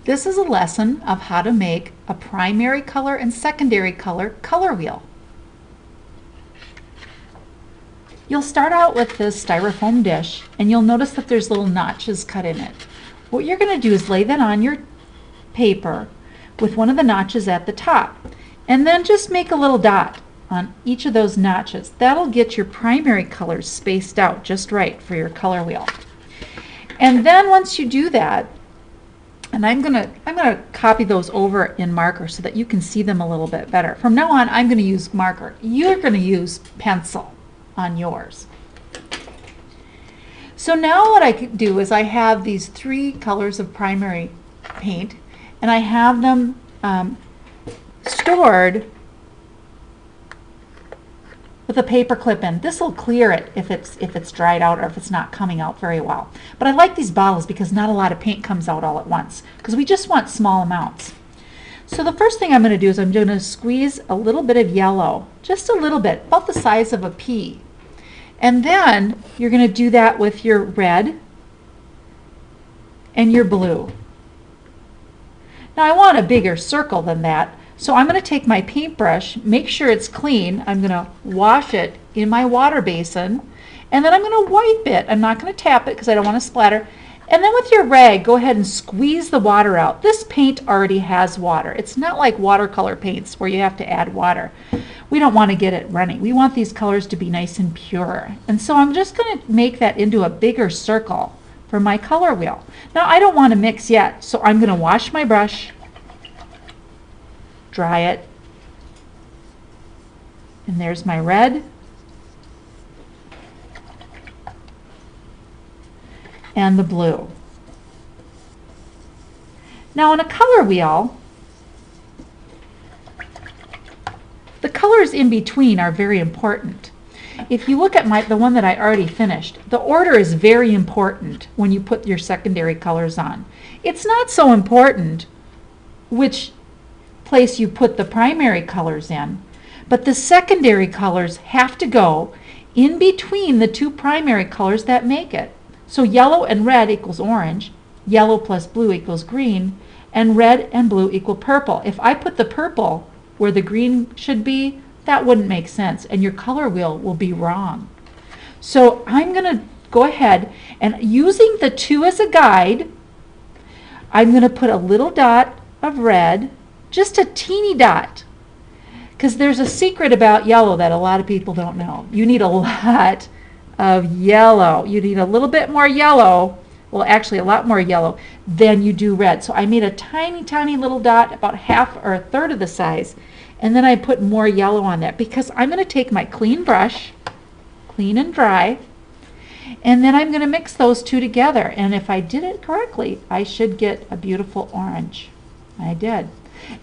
This is a lesson of how to make a primary color and secondary color wheel. You'll start out with this styrofoam dish and you'll notice that there's little notches cut in it. What you're going to do is lay that on your paper with one of the notches at the top and then just make a little dot on each of those notches. That'll get your primary colors spaced out just right for your color wheel. And then once you do that, and I'm gonna copy those over in marker so that you can see them a little bit better. From now on, I'm gonna use marker. You're gonna use pencil on yours. So now what I can do is I have these 3 colors of primary paint, and I have them stored with a paper clip in. This will clear it if it's dried out or if it's not coming out very well. But I like these bottles because not a lot of paint comes out all at once because we just want small amounts. So the first thing I'm going to do is I'm going to squeeze a little bit of yellow, just a little bit, about the size of a pea. And then you're going to do that with your red and your blue. Now I want a bigger circle than that. So I'm going to take my paintbrush, make sure it's clean. I'm going to wash it in my water basin, and then I'm going to wipe it. I'm not going to tap it because I don't want to splatter. And then with your rag, go ahead and squeeze the water out. This paint already has water. It's not like watercolor paints where you have to add water. We don't want to get it runny. We want these colors to be nice and pure. And so I'm just going to make that into a bigger circle for my color wheel. Now I don't want to mix yet, so I'm going to wash my brush, dry it, and there's my red and the blue. Now on a color wheel, the colors in between are very important. If you look at the one that I already finished, the order is very important when you put your secondary colors on. It's not so important which place you put the primary colors in, but the secondary colors have to go in between the 2 primary colors that make it. So yellow and red equals orange, yellow plus blue equals green, and red and blue equal purple. If I put the purple where the green should be, that wouldn't make sense and your color wheel will be wrong. So I'm going to go ahead and using the 2 as a guide, I'm going to put a little dot of red, just a teeny dot, because there's a secret about yellow that a lot of people don't know. You need a lot of yellow. You need a little bit more yellow, well actually a lot more yellow than you do red. So I made a tiny, tiny little dot about half or a third of the size, and then I put more yellow on that because I'm going to take my clean brush, clean and dry, and then I'm going to mix those 2 together. And if I did it correctly, I should get a beautiful orange. I did.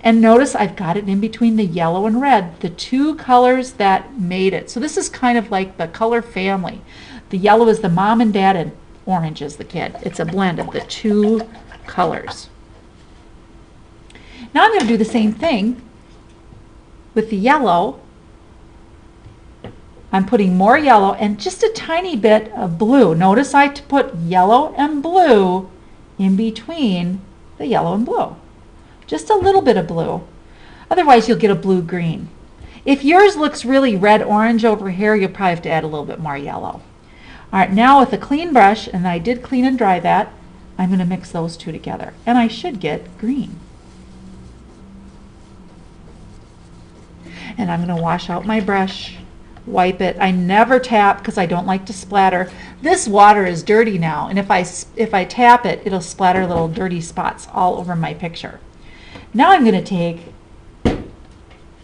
And notice I've got it in between the yellow and red, the 2 colors that made it. So this is kind of like the color family. The yellow is the mom and dad and orange is the kid. It's a blend of the 2 colors. Now I'm going to do the same thing with the yellow. I'm putting more yellow and just a tiny bit of blue. Notice I put yellow and blue in between the yellow and blue. Just a little bit of blue. Otherwise you'll get a blue-green. If yours looks really red-orange over here, you'll probably have to add a little bit more yellow. All right, now with a clean brush, and I did clean and dry that, I'm going to mix those 2 together. And I should get green. And I'm going to wash out my brush, wipe it. I never tap because I don't like to splatter. This water is dirty now, and if I tap it, it'll splatter little dirty spots all over my picture. Now I'm going to take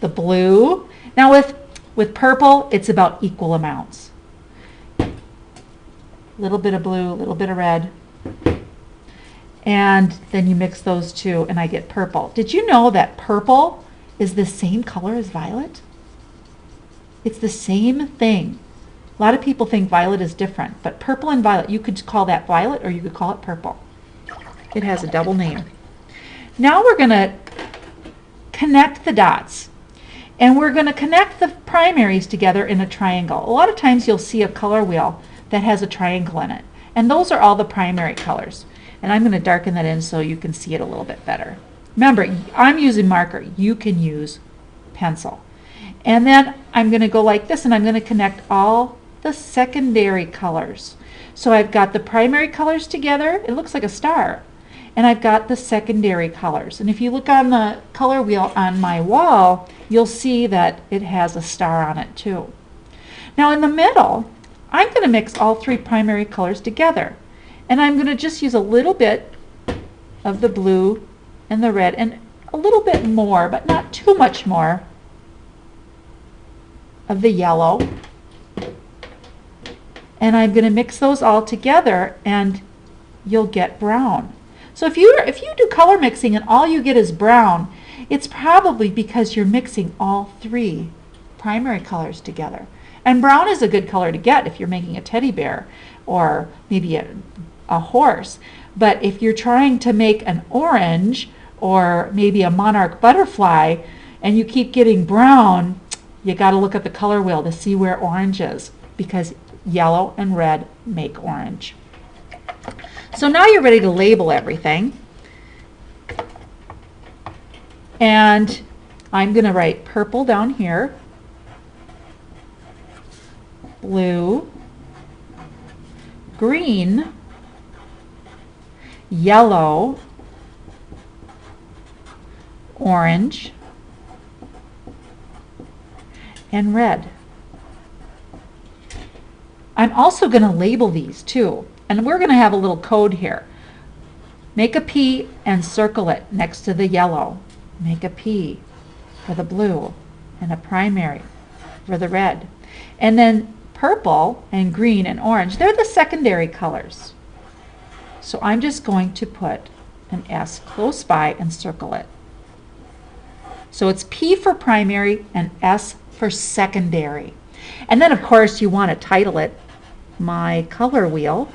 the blue. Now with purple, it's about equal amounts. A little bit of blue, a little bit of red. And then you mix those 2 and I get purple. Did you know that purple is the same color as violet? It's the same thing. A lot of people think violet is different, but purple and violet, you could call that violet or you could call it purple. It has a double name. Now we're going to connect the dots. And we're going to connect the primaries together in a triangle. A lot of times you'll see a color wheel that has a triangle in it. And those are all the primary colors. And I'm going to darken that in so you can see it a little bit better. Remember, I'm using marker. You can use pencil. And then I'm going to go like this, and I'm going to connect all the secondary colors. So I've got the primary colors together. It looks like a star. And I've got the secondary colors. And if you look on the color wheel on my wall, you'll see that it has a star on it too. Now in the middle, I'm going to mix all three primary colors together. And I'm going to just use a little bit of the blue and the red, and a little bit more, but not too much more, of the yellow. And I'm going to mix those all together, and you'll get brown. So if you do color mixing and all you get is brown, it's probably because you're mixing all three primary colors together. And brown is a good color to get if you're making a teddy bear or maybe a horse. But if you're trying to make an orange or maybe a monarch butterfly and you keep getting brown, you got to look at the color wheel to see where orange is, because yellow and red make orange. So now you're ready to label everything. And I'm going to write purple down here, blue, green, yellow, orange, and red. I'm also going to label these too. And we're going to have a little code here. Make a P and circle it next to the yellow. Make a P for the blue and a primary for the red. And then purple and green and orange, they're the secondary colors. So I'm just going to put an S close by and circle it. So it's P for primary and S for secondary. And then of course you want to title it My Color Wheel.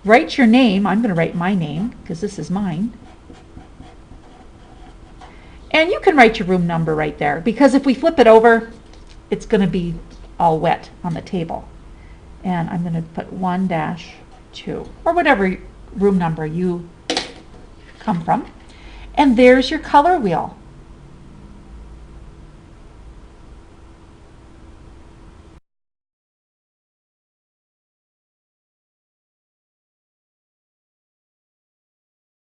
Write your name. I'm going to write my name because this is mine. And you can write your room number right there, because if we flip it over, it's going to be all wet on the table. And I'm going to put 1-2 or whatever room number you come from. And there's your color wheel.